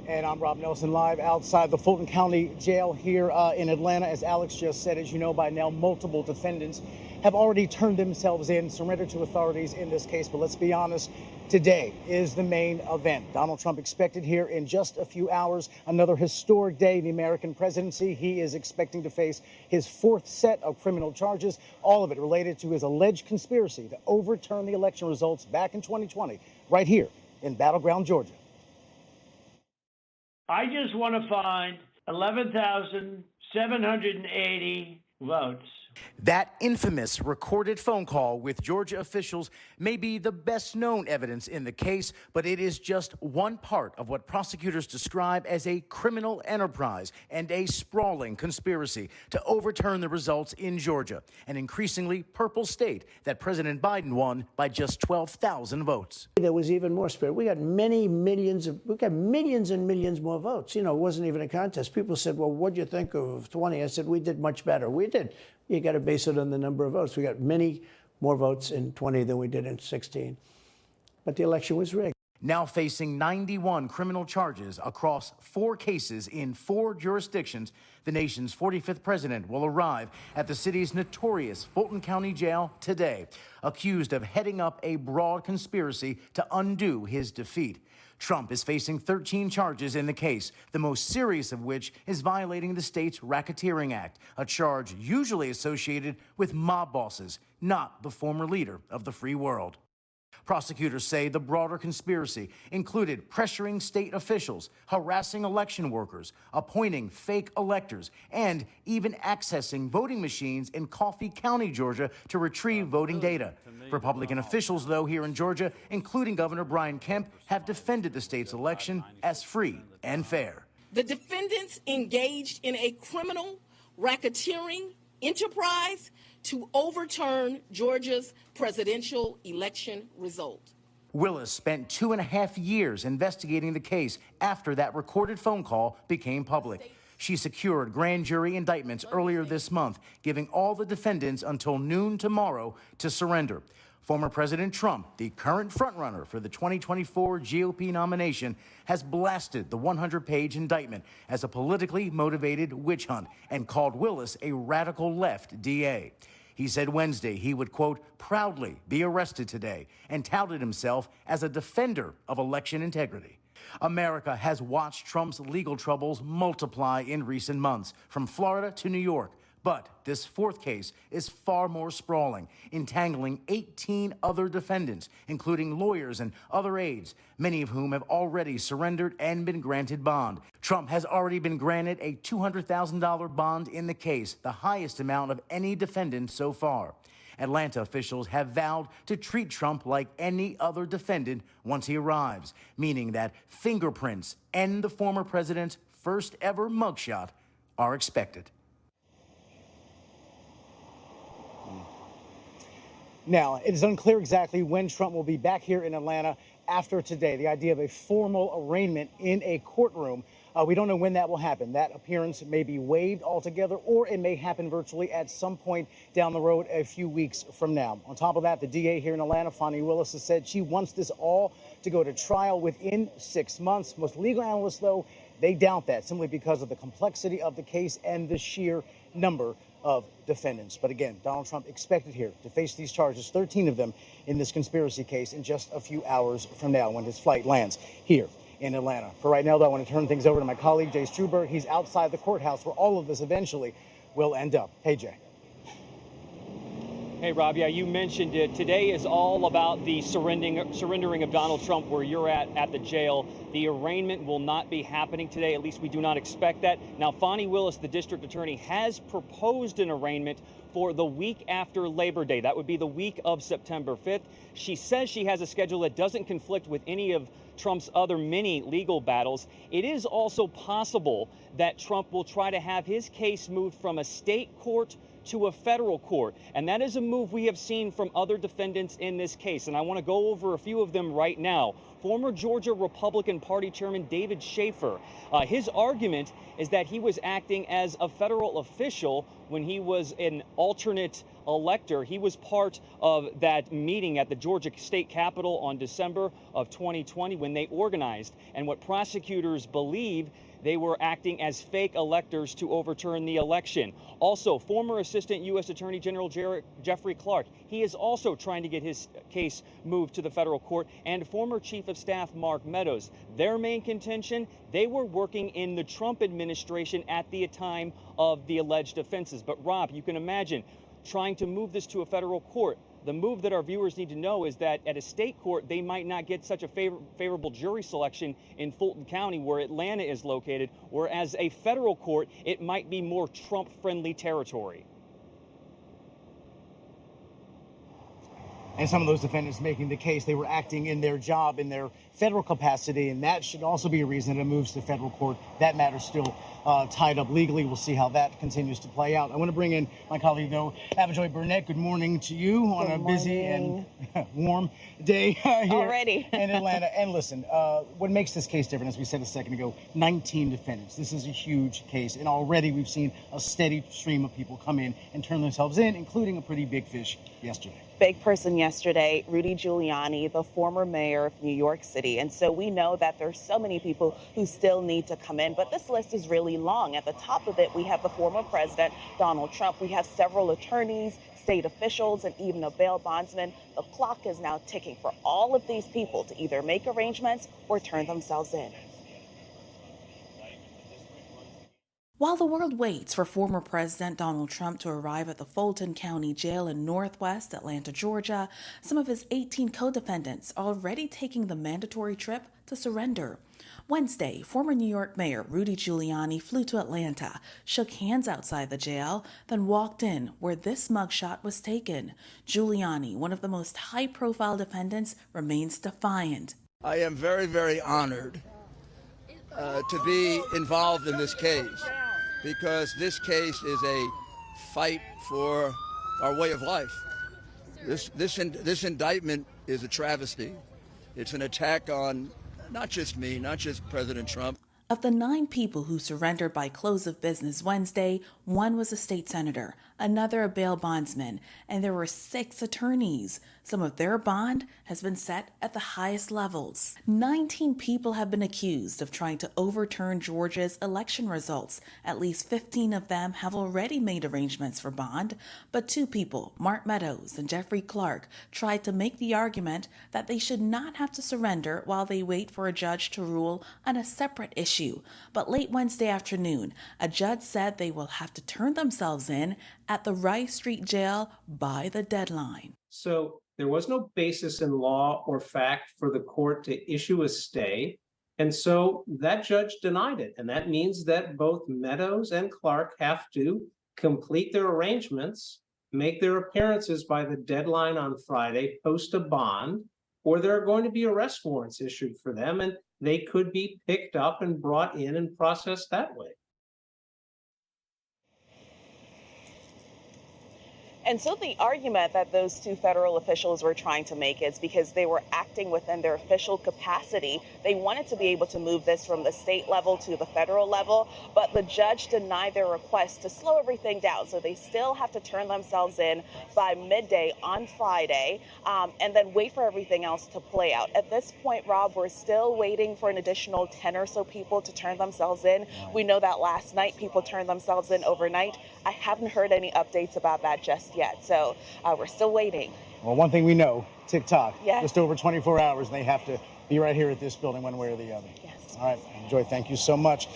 And I'm Rob Nelson, live outside the Fulton County jail here in Atlanta. As Alex just said, as you know by now, multiple defendants have already turned themselves in, surrendered to authorities in this case. But let's be honest, today is the main event. Donald Trump expected here in just a few hours, another historic day in the American presidency. He is expecting to face his fourth set of criminal charges, all of it related to his alleged conspiracy to overturn the election results back in 2020, right here in Battleground, Georgia. I just want to find 11,780 votes. That infamous recorded phone call with Georgia officials may be the best known evidence in the case, but it is just one part of what prosecutors describe as a criminal enterprise and a sprawling conspiracy to overturn the results in Georgia, an increasingly purple state that President Biden won by just 12,000 votes. There was even more spirit. We got millions and millions more votes. You know, it wasn't even a contest. People said, well, what'd you think of 20? I said, we did much better. We did. You got to base it on the number of votes. We got many more votes in 20 than we did in 16. But the election was rigged. Now facing 91 criminal charges across 4 cases in 4 jurisdictions, the nation's 45th president will arrive at the city's notorious Fulton County jail today, accused of heading up a broad conspiracy to undo his defeat. Trump is facing 13 charges in the case, the most serious of which is violating the state's Racketeering Act, a charge usually associated with mob bosses, not the former leader of the free world. Prosecutors say the broader conspiracy included pressuring state officials, harassing election workers, appointing fake electors, and even accessing voting machines in Coffee County, Georgia, to retrieve voting data. Republican officials, though, here in Georgia, including Governor Brian Kemp, have defended the state's election as free and fair. The defendants engaged in a criminal racketeering enterprise to overturn Georgia's presidential election result. Willis spent 2.5 years investigating the case after that recorded phone call became public. She secured grand jury indictments earlier this month, giving all the defendants until noon tomorrow to surrender. Former President Trump, the current frontrunner for the 2024 GOP nomination, has blasted the 100-page indictment as a politically motivated witch hunt and called Willis a radical left DA. He said Wednesday he would, quote, proudly be arrested today, and touted himself as a defender of election integrity. America has watched Trump's legal troubles multiply in recent months, from Florida to New York. But this fourth case is far more sprawling, entangling 18 other defendants, including lawyers and other aides, many of whom have already surrendered and been granted bond. Trump has already been granted a $200,000 bond in the case, the highest amount of any defendant so far. Atlanta officials have vowed to treat Trump like any other defendant once he arrives, meaning that fingerprints and the former president's first ever mugshot are expected. Now, it is unclear exactly when Trump will be back here in Atlanta after today. The idea of a formal arraignment in a courtroom, we don't know when that will happen. That appearance may be waived altogether, or it may happen virtually at some point down the road a few weeks from now. On top of that, the DA here in Atlanta, Fani Willis, has said she wants this all to go to trial within 6 months. Most legal analysts, though, they doubt that simply because of the complexity of the case and the sheer number of defendants. But again, Donald Trump expected here to face these charges, 13 of them in this conspiracy case, in just a few hours from now when his flight lands here in Atlanta. For right now, though, I want to turn things over to my colleague, Jay Struberg. He's outside the courthouse where all of this eventually will end up. Hey, Jay. Hey, Rob, yeah, you mentioned it. Today is all about the surrendering of Donald Trump where you're at the jail. The arraignment will not be happening today. At least we do not expect that. Now, Fani Willis, the district attorney, has proposed an arraignment for the week after Labor Day. That would be the week of September 5th. She says she has a schedule that doesn't conflict with any of Trump's other many legal battles. It is also possible that Trump will try to have his case moved from a state court to a federal court. And that is a move we have seen from other defendants in this case. And I want to go over a few of them right now. former Georgia Republican Party Chairman David Schaefer. His argument is that he was acting as a federal official when he was an alternate elector. He was part of that meeting at the Georgia State Capitol on December of 2020 when they organized. And what prosecutors believe, they were acting as fake electors to overturn the election. Also, former Assistant U.S. Attorney General Jeffrey Clark, he is also trying to get his case moved to the federal court, and former Chief of Staff Mark Meadows. Their main contention, they were working in the Trump administration at the time of the alleged offenses. But Rob, you can imagine trying to move this to a federal court. The move that our viewers need to know is that at a state court, they might not get such a favorable jury selection in Fulton County, where Atlanta is located, whereas a federal court, it might be more Trump-friendly territory. And some of those defendants making the case, they were acting in their job in their federal capacity, and that should also be a reason it moves to federal court. That matter's still tied up legally. We'll see how that continues to play out. I want to bring in my colleague, though, Abijoy Burnett. Good morning to you on a busy and warm day here already in Atlanta. And listen, what makes this case different, as we said a second ago, 19 defendants. This is a huge case, and already we've seen a steady stream of people come in and turn themselves in, including a pretty big fish yesterday. Big person yesterday, Rudy Giuliani, the former mayor of New York City. And so we know that there's so many people who still need to come in, but this list is really long. At the top of it, we have the former president, Donald Trump. We have several attorneys, state officials, and even a bail bondsman. The clock is now ticking for all of these people to either make arrangements or turn themselves in. While the world waits for former President Donald Trump to arrive at the Fulton County Jail in Northwest Atlanta, Georgia, some of his 18 co-defendants are already taking the mandatory trip to surrender. Wednesday, former New York Mayor Rudy Giuliani flew to Atlanta, shook hands outside the jail, then walked in where this mugshot was taken. Giuliani, one of the most high-profile defendants, remains defiant. I am very, very honored to be involved in this case, because this case is a fight for our way of life. This indictment is a travesty. It's an attack on not just me, not just President Trump. Of the 9 people who surrendered by close of business Wednesday, 1 was a state senator, another a bail bondsman, and there were 6 attorneys. Some of their bond has been set at the highest levels. 19 people have been accused of trying to overturn Georgia's election results. At least 15 of them have already made arrangements for bond, but 2 people, Mark Meadows and Jeffrey Clark, tried to make the argument that they should not have to surrender while they wait for a judge to rule on a separate issue. But late Wednesday afternoon, a judge said they will have to turn themselves in at the Rice Street Jail by the deadline. So there was no basis in law or fact for the court to issue a stay. And so that judge denied it. And that means that both Meadows and Clark have to complete their arrangements, make their appearances by the deadline on Friday, post a bond, or there are going to be arrest warrants issued for them, and they could be picked up and brought in and processed that way. And so the argument that those 2 federal officials were trying to make is because they were acting within their official capacity. They wanted to be able to move this from the state level to the federal level, but the judge denied their request to slow everything down. So they still have to turn themselves in by midday on Friday, and then wait for everything else to play out. At this point, Rob, we're still waiting for an additional 10 or so people to turn themselves in. We know that last night people turned themselves in overnight. I haven't heard any updates about that just yet, so we're still waiting. Well, one thing we know, TikTok, yes. Just over 24 hours, and they have to be right here at this building one way or the other. Yes. All right, Joy, thank you so much.